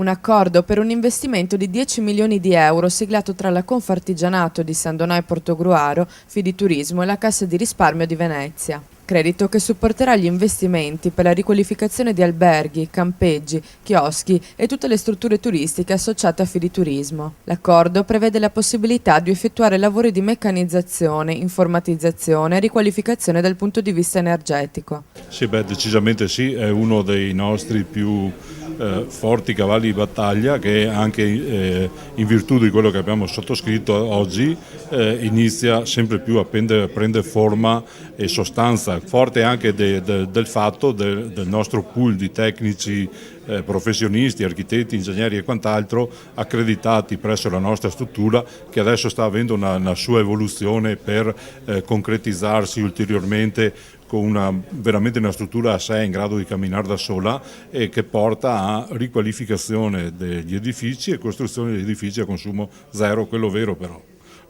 un accordo per un investimento di 10 milioni di euro siglato tra la Confartigianato di San Donà e Portogruaro, Fiditurismo e la Cassa di Risparmio di Venezia. Credito che supporterà gli investimenti per la riqualificazione di alberghi, campeggi, chioschi e tutte le strutture turistiche associate a Fiditurismo. L'accordo prevede la possibilità di effettuare lavori di meccanizzazione, informatizzazione e riqualificazione dal punto di vista energetico. Sì, decisamente sì, è uno dei nostri più forti cavalli di battaglia che anche in virtù di quello che abbiamo sottoscritto oggi inizia sempre più a prendere forma e sostanza, forte anche del fatto del nostro pool di tecnici professionisti, architetti, ingegneri e quant'altro accreditati presso la nostra struttura, che adesso sta avendo una sua evoluzione per concretizzarsi ulteriormente con veramente una struttura a sé in grado di camminare da sola e che porta a riqualificazione degli edifici e costruzione degli edifici a consumo zero, quello vero però,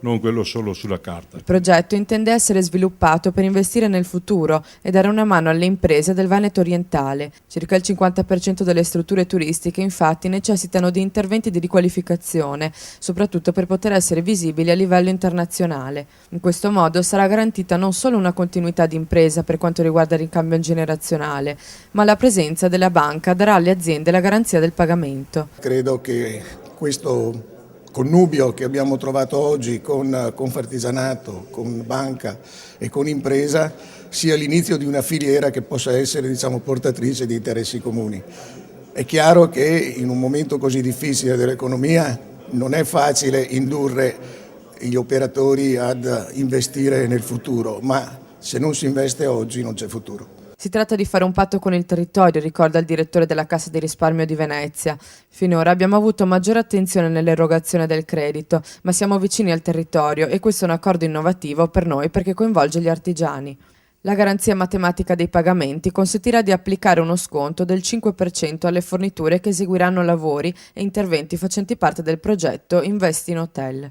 non quello solo sulla carta. Il progetto intende essere sviluppato per investire nel futuro e dare una mano alle imprese del Veneto orientale. Circa il 50% delle strutture turistiche infatti necessitano di interventi di riqualificazione, soprattutto per poter essere visibili a livello internazionale. In questo modo sarà garantita non solo una continuità di impresa per quanto riguarda il ricambio generazionale, ma la presenza della banca darà alle aziende la garanzia del pagamento. Credo che questo connubio che abbiamo trovato oggi con Confartigianato, con banca e con impresa sia l'inizio di una filiera che possa essere, portatrice di interessi comuni. È chiaro che in un momento così difficile dell'economia non è facile indurre gli operatori ad investire nel futuro, ma se non si investe oggi non c'è futuro. Si tratta di fare un patto con il territorio, ricorda il direttore della Cassa di Risparmio di Venezia. Finora abbiamo avuto maggiore attenzione nell'erogazione del credito, ma siamo vicini al territorio e questo è un accordo innovativo per noi perché coinvolge gli artigiani. La garanzia matematica dei pagamenti consentirà di applicare uno sconto del 5% alle forniture che eseguiranno lavori e interventi facenti parte del progetto Investi in Hotel.